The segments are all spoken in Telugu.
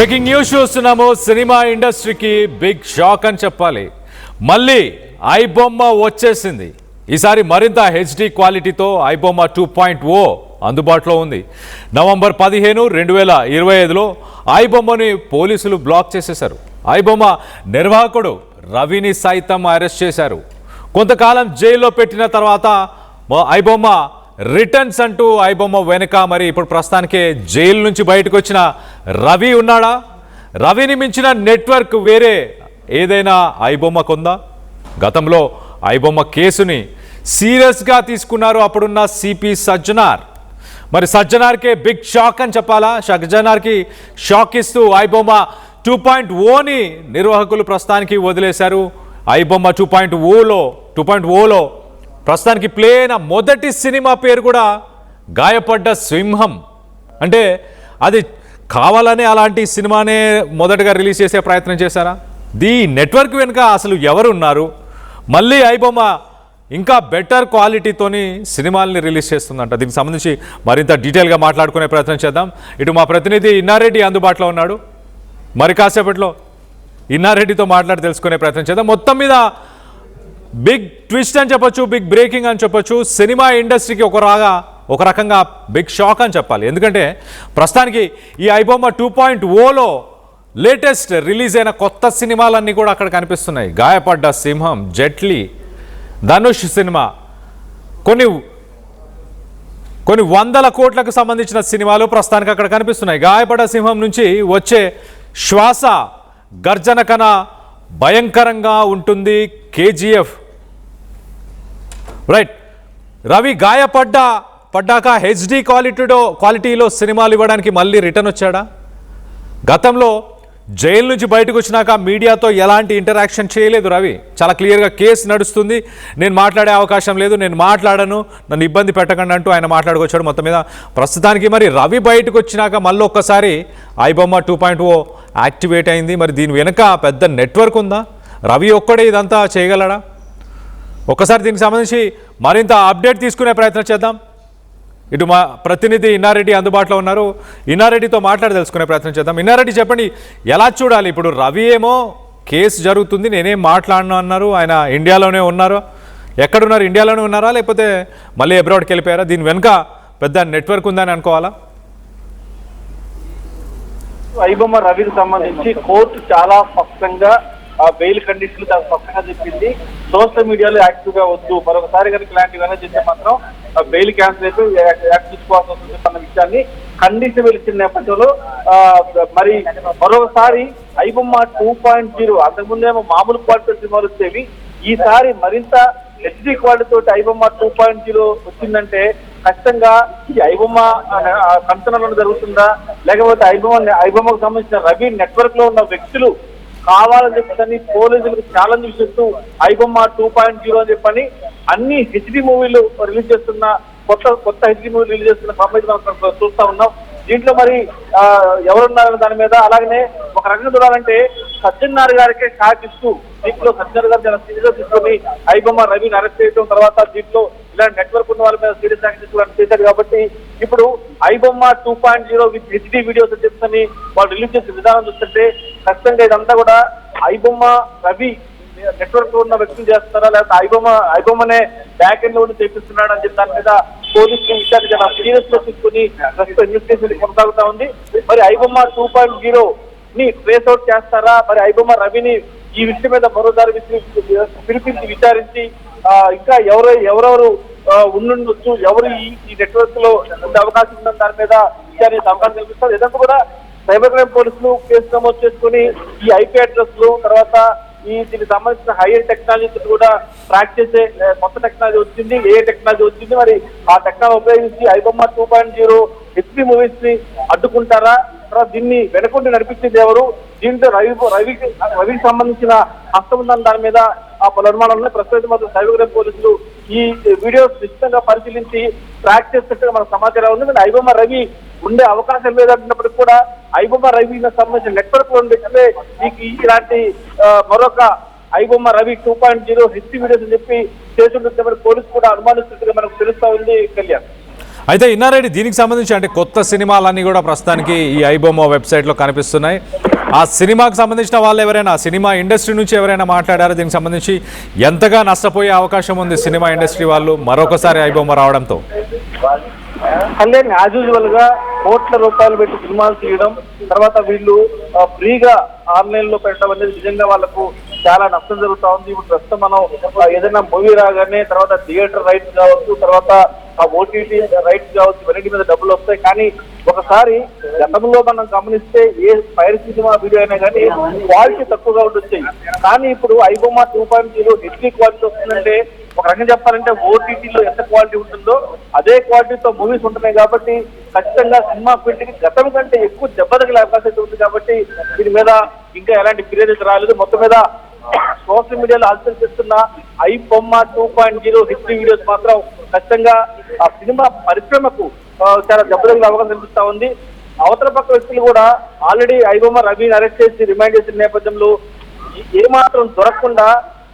బ్రేకింగ్ న్యూస్ చూస్తున్నాము. సినిమా ఇండస్ట్రీకి బిగ్ షాక్ అని చెప్పాలి. మళ్ళీ ఐబొమ్మ వచ్చేసింది. ఈసారి మరింత హెచ్డి క్వాలిటీతో ఐబొమ్మ 2.0 అందుబాటులో ఉంది. నవంబర్ 15, 2025లో ఐబొమ్మని పోలీసులు బ్లాక్ చేసేశారు. ఐబొమ్మ నిర్వాహకుడు రవిని సైతం అరెస్ట్ చేశారు. కొంతకాలం జైల్లో పెట్టిన తర్వాత ఐబొమ్మ రిటర్న్స్ అంటూ ఐబొమ్మ వెనుక మరి ఇప్పుడు ప్రస్తుతానికే జైలు నుంచి బయటకు వచ్చిన రవి ఉన్నాడా? రవిని మించిన నెట్వర్క్ వేరే ఏదైనా ఐబొమ్మకుందా? గతంలో ఐబొమ్మ కేసుని సీరియస్గా తీసుకున్నారు అప్పుడున్న సిపి సజ్జనార్. మరి సజ్జనార్కే బిగ్ షాక్ అని చెప్పాలా? సజ్జనార్కి షాక్ ఇస్తూ ఐబొమ్మ 2.0ని నిర్వాహకులు ప్రస్తుతానికి వదిలేశారు. ఐబొమ్మ 2.0లో ప్రస్తుతానికి ప్లే అయిన మొదటి సినిమా పేరు కూడా గాయపడ్డ సింహం. అంటే అది కావాలనే అలాంటి సినిమానే మొదటగా రిలీజ్ చేసే ప్రయత్నం చేశారా? ఈ నెట్వర్క్ వెనుక అసలు ఎవరు ఉన్నారు? మళ్ళీ ఐబొమ్మ ఇంకా బెటర్ క్వాలిటీతోని సినిమాల్ని రిలీజ్ చేస్తుందంట. దీనికి సంబంధించి మరింత డీటెయిల్గా మాట్లాడుకునే ప్రయత్నం చేద్దాం. ఇటు మా ప్రతినిధి ఇన్నారెడ్డి అందుబాటులో ఉన్నాడు. మరి కాసేపట్లో ఇన్నారెడ్డితో మాట్లాడి తెలుసుకునే ప్రయత్నం చేద్దాం. మొత్తం మీద బిగ్ ట్విస్ట్ అని చెప్పొచ్చు, బిగ్ బ్రేకింగ్ అని చెప్పొచ్చు. సినిమా ఇండస్ట్రీకి ఒక రకంగా బిగ్ షాక్ అని చెప్పాలి. ఎందుకంటే ప్రస్తుతానికి ఈ ఐబొమ్మ 2.0లో లేటెస్ట్ రిలీజ్ అయిన కొత్త సినిమాలన్నీ కూడా అక్కడ కనిపిస్తున్నాయి. గాయపడ్డ సింహం, జెట్లీ, ధనుష్ సినిమా, కొన్ని వందల కోట్లకు సంబంధించిన సినిమాలు ప్రస్తుతానికి అక్కడ కనిపిస్తున్నాయి. గాయపడ్డ సింహం నుంచి వచ్చే శ్వాస గర్జన కన్నా భయంకరంగా ఉంటుంది కేజీఎఫ్. రైట్, రవి పడ్డాక హెచ్డి క్వాలిటీలో సినిమాలు ఇవ్వడానికి మళ్ళీ రిటర్న్ వచ్చాడా? గతంలో జైలు నుంచి బయటకు వచ్చినాక మీడియాతో ఎలాంటి ఇంటరాక్షన్ చేయలేదు రవి. చాలా క్లియర్గా కేసు నడుస్తుంది, నేను మాట్లాడే అవకాశం లేదు, నేను మాట్లాడను, నన్ను ఇబ్బంది పెట్టకండి అంటూ ఆయన మాట్లాడుకొచ్చాడు. మొత్తం మీద ప్రస్తుతానికి మరి రవి బయటకు వచ్చినాక మళ్ళీ ఒక్కసారి ఐబొమ్మ 2.0 యాక్టివేట్ అయింది. మరి దీని వెనుక పెద్ద నెట్వర్క్ ఉందా? రవి ఒక్కడే ఇదంతా చేయగలడా? ఒక్కసారి దీనికి సంబంధించి మరింత అప్డేట్ తీసుకునే ప్రయత్నం చేద్దాం. ఇటు మా ప్రతినిధి ఇన్నారెడ్డి అందుబాటులో ఉన్నారు. ఇన్నారెడ్డితో మాట్లాడి తెలుసుకునే ప్రయత్నం చేద్దాం. ఇన్నారెడ్డి, చెప్పండి, ఎలా చూడాలి? ఇప్పుడు రవి ఏమో కేసు జరుగుతుంది, నేనేం మాట్లాడను అన్నారు. ఆయన ఇండియాలోనే ఉన్నారు. ఎక్కడున్నారు? ఇండియాలోనే ఉన్నారా లేకపోతే మళ్ళీ అబ్రాడ్కి వెళ్ళిపోయారా? దీని వెనుక పెద్ద నెట్వర్క్ ఉందని అనుకోవాలా? ఐబొమ్మ రవికి సంబంధించి కోర్టు చాలా స్పష్టంగా బెయిల్ కండిషన్లు చాలా స్పష్టంగా చెప్పింది. సోషల్ మీడియాలో యాక్టివ్ గా వద్దు, మరొకసారి కనుక ఇలాంటివన్నీ చేస్తే మాత్రం బెయిల్ క్యాన్సిల్ అయితే యాక్ట్ తీసుకోవాల్సి వస్తుంది అన్న విషయాన్ని కండిషన్ ఇచ్చిన నేపథ్యంలో మరి మరొకసారి ఐబొమ్మ 2.0 అంతకుముందేమో మామూలు క్వాలిటీ సినిమాలు వచ్చేవి, ఈసారి మరింత హెచ్డి క్వాలిటీ తోటి ఐబొమ్మ 2.0 వచ్చిందంటే ఖచ్చితంగా ఈ ఐబొమ్మ కంచనలో జరుగుతుందా, లేకపోతే ఐబొమ్మకు సంబంధించిన రవి నెట్వర్క్ లో ఉన్న వ్యక్తులు కావాలని చెప్పని పోలీసులకు ఛాలెంజ్ చేస్తూ ఐబొమ్మ 2.0 అని చెప్పని అన్ని హెచ్డి మూవీలు రిలీజ్ చేస్తున్న కొత్త హెచ్డి మూవీలు రిలీజ్ చేస్తున్న సంబంధించి మనం చూస్తా ఉన్నాం. దీంట్లో మరి ఎవరున్నారు దాని మీద, అలాగనే ఒక రకంగా చూడాలంటే సజ్జనార్ గారికే షాక్ ఇస్తూ దీంట్లో సజ్జనార్ గారు చాలా సీరియస్ తీసుకొని ఐబొమ్మ రవిని అరెస్ట్ చేయడం, తర్వాత దీంట్లో ఇలాంటి నెట్వర్క్ ఉన్న వాళ్ళ మీద సీరియస్ యాక్షన్ తీసుకోవడానికి చేశారు. కాబట్టి ఇప్పుడు ఐబొమ్మ 2.0 విత్ హెచ్డి వీడియోస్ చెప్తని వాళ్ళు రిలీజ్ చేసే విధానం చూస్తుంటే ఖచ్చితంగా ఇదంతా కూడా ఐబొమ్మ రవి నెట్వర్క్ లో ఉన్న వ్యక్తులు చేస్తున్నారా, లేకపోతే ఐబొమ్మనే బ్యాక్ ఎండ్ లో ఉండి చేపిస్తున్నాడు అని చెప్పి దాని మీద పోలీసులు విషయాన్ని చాలా సీరియస్ లో తీసుకుని ప్రస్తుతం ఇన్వెస్టిగేషన్ కొనసాగుతా ఉంది. మరి ఐబొమ్మ 2.0 ని ట్రేస్ అవుట్ చేస్తారా, మరి ఐబొమ్మ రవిని ఈ విషయం మీద మరోసారి పిలిపించి విచారించి ఇంకా ఎవరెవరు ఉండుండొచ్చు, ఎవరు ఈ నెట్వర్క్ లో ఉండే అవకాశం ఉందని దాని మీద విచారణ అవకాశం కల్పిస్తారు. ఇదంతా కూడా సైబర్ క్రైమ్ పోలీసులు కేసు నమోదు చేసుకుని ఈ ఐపీ అడ్రస్లు, తర్వాత దీనికి సంబంధించిన హైయర్ టెక్నాలజీ కూడా ట్రాక్ చేసే కొత్త టెక్నాలజీ వచ్చింది, ఏ టెక్నాలజీ వచ్చింది, మరి ఆ టెక్నాలజీ ఉపయోగించి ఐబొమ్మ 2.0 హెచ్డి మూవీస్ ని అడ్డుకుంటారా, తర్వాత దీన్ని వెనకుండి నడిపించేది ఎవరు, దీంతో రవికి సంబంధించిన హస్తం ఉందని దాని మీద పలు అనుమానాలను ప్రస్తుతం మాత్రం సైబర్ క్రైమ్ పోలీసులు ఈ వీడియోస్ నిశ్చితంగా పరిశీలించి ట్రాక్ చేస్తున్నట్టుగా మనకు సమాచారం ఉంది. ఐబొమ్మ రవి ఉండే అవకాశం లేదంటున్నప్పటికీ కూడా ఐబొమ్మ రవి సంబంధించిన నెట్వర్క్ లో ఉండే మీకు ఇలాంటి మరొక ఐబొమ్మ రవి 2.0 హెచ్డి వీడియోస్ అని చెప్పి చేస్తుంటే పోలీసు కూడా అనుమానిస్తున్నట్టుగా మనకు తెలుస్తా ఉంది. కళ్యాణ్, అయితే ఇన్నారెడ్డి దీనికి సంబంధించి అంటే కొత్త సినిమాలన్నీ కూడా ప్రస్తుతానికి ఈ ఐబొమ్మ వెబ్సైట్లో కనిపిస్తున్నాయి. ఆ సినిమాకి సంబంధించిన వాళ్ళు ఎవరైనా సినిమా ఇండస్ట్రీ నుంచి ఎవరైనా మాట్లాడారో దీనికి సంబంధించి ఎంతగా నష్టపోయే అవకాశం ఉంది సినిమా ఇండస్ట్రీ వాళ్ళు మరొకసారి ఐబొమ్మ రావడంతో? కళ్యాణ్ యాజ్ యూజువల్ గా కోట్ల రూపాయలు పెట్టి సినిమాలు తీయడం, తర్వాత వీళ్ళు ఫ్రీగా ఆన్లైన్ లో పెట్టడం అనేది నిజంగా వాళ్ళకు చాలా నష్టం జరుగుతా ఉంది. ఇప్పుడు ప్రస్తుతం మనం ఏదైనా మూవీ రాగానే తర్వాత థియేటర్ రైట్స్ కావచ్చు, తర్వాత ఆ ఓటీటీ రైట్స్ కావచ్చు, ఇవన్నిటి మీద డబ్బులు వస్తాయి. కానీ ఒకసారి గతంలో మనం గమనిస్తే ఏ ఫైర్ సినిమా వీడియో అయినా కానీ క్వాలిటీ తక్కువగా ఉండొచ్చాయి. కానీ ఇప్పుడు ఐబొమ్మ 2.0 హెచ్డీ క్వాలిటీ వస్తుందంటే ఒక రకంగా చెప్పాలంటే ఓటీటీలో ఎంత క్వాలిటీ ఉంటుందో అదే క్వాలిటీతో మూవీస్ ఉంటున్నాయి. కాబట్టి ఖచ్చితంగా సినిమా ఫీల్డ్కి గతం కంటే ఎక్కువ దెబ్బ తగిలే అవకాశం అయితే ఉంది. కాబట్టి దీని మీద ఇంకా ఎలాంటి ఫిర్యాదు రాలేదు. మొత్తం మీద సోషల్ మీడియాలో అలసలు చేస్తున్న ఐబొమ్మ 2.0 హెచ్డీ వీడియోస్ మాత్రం ఖచ్చితంగా ఆ సినిమా పరిశ్రమకు చాలా దెబ్బ తగిలే అవకాశం కనిపిస్తా ఉంది. అవతల పక్క వ్యక్తులు కూడా ఆల్రెడీ ఐబొమ్మ రవిని అరెస్ట్ చేసి రిమైండ్ చేసిన నేపథ్యంలో ఏమాత్రం దొరకకుండా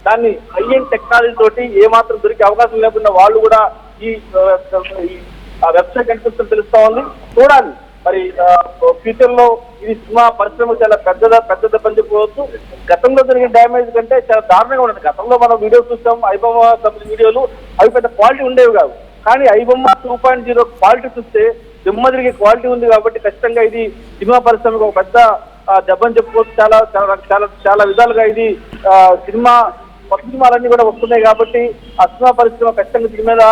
దాన్ని హైఎండ్ టెక్నాలజీ తోటి ఏమాత్రం దొరికే అవకాశం లేకుండా వాళ్ళు కూడా ఈ వెబ్సైట్ కనిపిస్తుందని తెలుస్తా ఉంది. చూడాలి మరి ఫ్యూచర్ లో ఇది సినిమా పరిశ్రమ చాలా పెద్ద పని చెప్పుకోవచ్చు. గతంలో జరిగిన డ్యామేజ్ కంటే చాలా దారుణంగా ఉండదు. గతంలో మనం వీడియోస్ చూస్తాం ఐబొమ్మ సంబంధించిన వీడియోలు, అవి పెద్ద క్వాలిటీ ఉండేవి కాదు. కానీ ఐబొమ్మ 2.0 క్వాలిటీ చూస్తే దిమ్మ తిరిగే క్వాలిటీ ఉంది. కాబట్టి ఖచ్చితంగా ఇది సినిమా పరిశ్రమకు ఒక పెద్ద దెబ్బని చెప్పుకోవచ్చు. చాలా చాలా చాలా చాలా విధాలుగా ఇది సినిమా కొత్త సినిమాలన్నీ కూడా వస్తున్నాయి. కాబట్టి ఆ సినిమా పరిశ్రమ ఖచ్చితంగా దీని మీద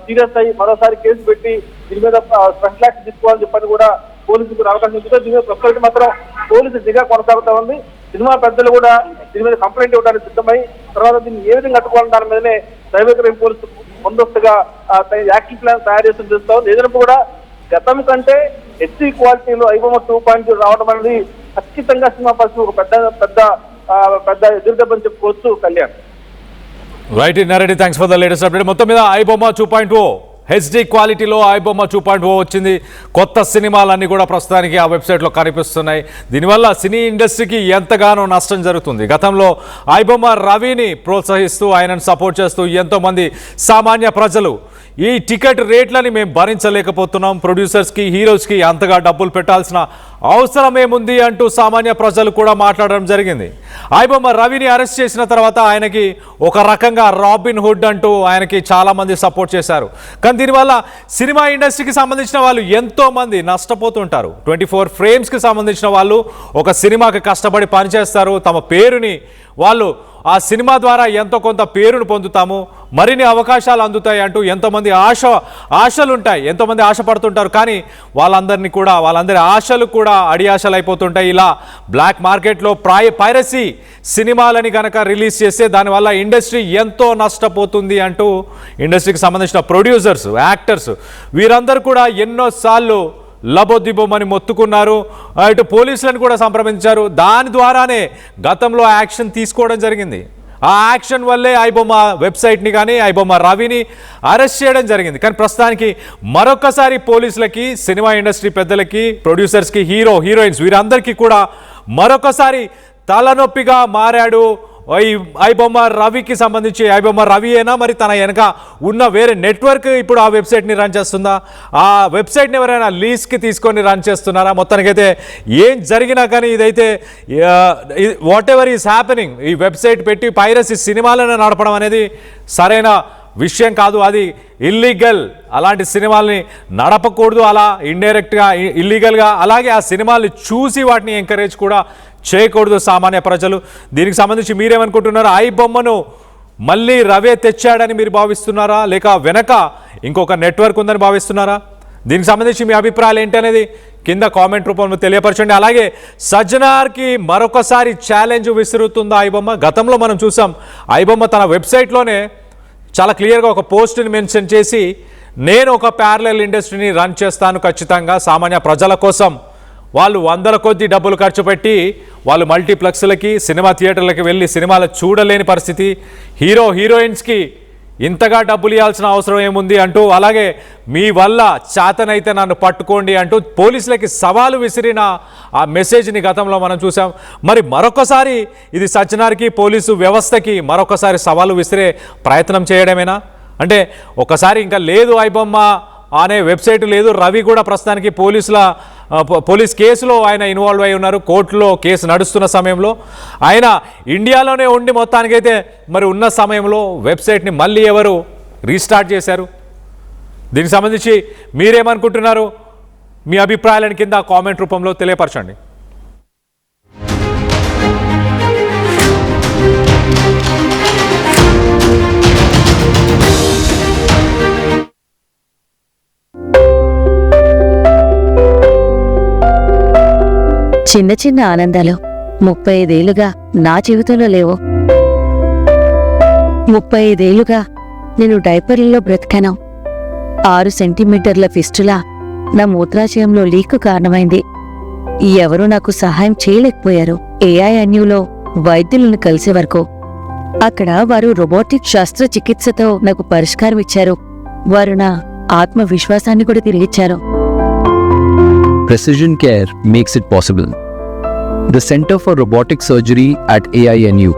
సీరియస్ అయ్యి మరోసారి కేసు పెట్టి దీని మీద స్పెషల్ యాక్షన్ తీసుకోవాలని చెప్పని కూడా పోలీసులకు అవకాశం ఉంటుంది. దీని మీద ప్రస్తుతం మాత్రం పోలీసు నిఘా కొనసాగుతా ఉంది. సినిమా పెద్దలు కూడా దీని మీద కంప్లైంట్ ఇవ్వడానికి సిద్ధమై తర్వాత దీన్ని ఏ విధంగా అడ్డుకోవాలని దాని మీదనే సైబర్ క్రైమ్ పోలీసు ముందస్తుగా యాక్షన్ ప్లాన్ తయారు చేసి చూస్తా ఉంది. ఏదైనా కూడా గతం కంటే హెచ్డీ క్వాలిటీలో ఐబొమ్మ 2.0 రావడం అనేది ఖచ్చితంగా సినిమా పరిశ్రమ ఒక పెద్ద ఎదురుదెబ్బని చెప్పుకోవచ్చు. Kalyan right Nareddy, thanks for the latest update. మొత్తం మీద ఐబొమ్మ 2.0 హెచ్డీ క్వాలిటీలో ఐబొమ్మ 2.0 వచ్చింది. కొత్త సినిమాలన్నీ కూడా ప్రస్తుతానికి ఆ వెబ్సైట్లో కనిపిస్తున్నాయి. దీనివల్ల సినీ ఇండస్ట్రీకి ఎంతగానో నష్టం జరుగుతుంది. గతంలో ఐబొమ్మ రవిని ప్రోత్సహిస్తూ ఆయనను సపోర్ట్ చేస్తూ ఎంతోమంది సామాన్య ప్రజలు ఈ టికెట్ రేట్లని మేము భరించలేకపోతున్నాం, ప్రొడ్యూసర్స్కి హీరోస్కి అంతగా డబ్బులు పెట్టాల్సిన అవసరం ఏముంది అంటూ సామాన్య ప్రజలు కూడా మాట్లాడడం జరిగింది. ఐబొమ్మ రవిని అరెస్ట్ చేసిన తర్వాత ఆయనకి ఒక రకంగా రాబిన్ హుడ్ అంటూ ఆయనకి చాలామంది సపోర్ట్ చేశారు. కానీ దీనివల్ల సినిమా ఇండస్ట్రీకి సంబంధించిన వాళ్ళు ఎంతోమంది నష్టపోతుంటారు. 24 ఫ్రేమ్స్కి సంబంధించిన వాళ్ళు ఒక సినిమాకి కష్టపడి పనిచేస్తారు. తమ పేరుని వాళ్ళు ఆ సినిమా ద్వారా ఎంతో కొంత పేరును పొందుతాము, మరిన్ని అవకాశాలు అందుతాయి అంటూ ఎంతోమంది ఆశలు ఉంటాయి, ఎంతోమంది ఆశపడుతుంటారు. కానీ వాళ్ళందరి ఆశలు కూడా అడియాశలు అయిపోతుంటాయి. ఇలా బ్లాక్ మార్కెట్లో పైరసీ సినిమాలని కనుక రిలీజ్ చేస్తే దానివల్ల ఇండస్ట్రీ ఎంతో నష్టపోతుంది అంటూ ఇండస్ట్రీకి సంబంధించిన ప్రొడ్యూసర్స్, యాక్టర్స్ వీరందరూ కూడా ఎన్నోసార్లు లబోదిబోమని మొత్తుకున్నారు. ఇటు పోలీసులను కూడా సంప్రదించారు. దాని ద్వారానే గతంలో యాక్షన్ తీసుకోవడం జరిగింది. ఆ యాక్షన్ వల్లే ఐబొమ్మ వెబ్సైట్ని కానీ ఐబొమ్మ రవిని అరెస్ట్ చేయడం జరిగింది. కానీ ప్రస్తుతానికి మరొకసారి పోలీసులకి, సినిమా ఇండస్ట్రీ పెద్దలకి, ప్రొడ్యూసర్స్కి, హీరోయిన్స్ వీరందరికీ కూడా మరొకసారి తలనొప్పిగా మారాడు ఈ ఐబొమ్మ రవికి సంబంధించి. ఐబొమ్మ రవి అయినా మరి తన వెనక ఉన్న వేరే నెట్వర్క్ ఇప్పుడు ఆ వెబ్సైట్ని రన్ చేస్తుందా, ఆ వెబ్సైట్ని ఎవరైనా లీజ్కి తీసుకొని రన్ చేస్తున్నారా? మొత్తానికైతే ఏం జరిగినా కానీ ఇదైతే వాట్ ఎవర్ ఈస్ హ్యాపెనింగ్, ఈ వెబ్సైట్ పెట్టి పైరసీ సినిమాలను నడపడం అనేది సరైన విషయం కాదు. అది ఇల్లీగల్. అలాంటి సినిమాల్ని నడపకూడదు. అలా ఇండైరెక్ట్గా ఇల్లీగల్గా అలాగే ఆ సినిమాల్ని చూసి వాటిని ఎంకరేజ్ కూడా చేయకూడదు సామాన్య ప్రజలు. దీనికి సంబంధించి మీరేమనుకుంటున్నారా? ఐబొమ్మను మళ్ళీ రవే తెచ్చాడని మీరు భావిస్తున్నారా, లేక వెనక ఇంకొక నెట్వర్క్ ఉందని భావిస్తున్నారా? దీనికి సంబంధించి మీ అభిప్రాయాలు ఏంటనేది కింద కామెంట్ రూపంలో తెలియపరచండి. అలాగే సజ్జనార్కి మరొకసారి ఛాలెంజ్ విసురుతుందా ఐబొమ్మ? గతంలో మనం చూసాం ఐబొమ్మ తన వెబ్సైట్లోనే చాలా క్లియర్గా ఒక పోస్ట్ని మెన్షన్ చేసి, నేను ఒక ప్యారలల్ ఇండస్ట్రీని రన్ చేస్తాను ఖచ్చితంగా సామాన్య ప్రజల కోసం. వాళ్ళు వందల కొద్ది డబ్బులు ఖర్చు పెట్టి వాళ్ళు మల్టీప్లెక్స్లకి, సినిమా థియేటర్లకి వెళ్ళి సినిమాలు చూడలేని పరిస్థితి. హీరోయిన్స్కి ఇంతగా డబ్బులు ఇవ్వాల్సిన అవసరం ఏముంది అంటూ, అలాగే మీ వల్ల చేతనైతే నన్ను పట్టుకోండి అంటూ పోలీసులకి సవాలు విసిరిన ఆ మెసేజ్ని గతంలో మనం చూసాం. మరి మరొకసారి ఇది సజ్జనార్కి, పోలీసు వ్యవస్థకి మరొకసారి సవాలు విసిరే ప్రయత్నం చేయడమేనా? అంటే ఒకసారి ఇంకా లేదు ఐబొమ్మ అనే వెబ్సైట్ లేదు. రవి కూడా ప్రస్తుతానికి పోలీస్ కేసులో ఆయన ఇన్వాల్వ్ అయి ఉన్నారు. కోర్టులో కేసు నడుస్తున్న సమయంలో ఆయన ఇండియాలోనే ఉండి మొత్తానికైతే మరి ఉన్న సమయంలో వెబ్సైట్ని మళ్ళీ ఎవరు రీస్టార్ట్ చేశారు? దీనికి సంబంధించి మీరేమనుకుంటున్నారు? మీ అభిప్రాయాలను కింద కామెంట్ రూపంలో తెలియపరచండి. చిన్న చిన్న ఆనందాలు 35 ఏళ్లుగా నా జీవితంలో లేవు. 35 ఏళ్లుగా నేను డైపర్లలో బ్రతికాను. 6 సెంటీమీటర్ల ఫిస్టులా నా మూత్రాశయంలో లీక్ కారణమైంది. ఎవరూ నాకు సహాయం చేయలేకపోయారు. AINUలో వైద్యులను కలిసే వరకు. అక్కడ వారు రోబోటిక్ శస్త్రచికిత్సతో నాకు పరిష్కారం ఇచ్చారు. వారు నా ఆత్మవిశ్వాసాన్ని కూడా తిరిగిచ్చారు. Precision care makes it possible. The Center for Robotic Surgery at AINU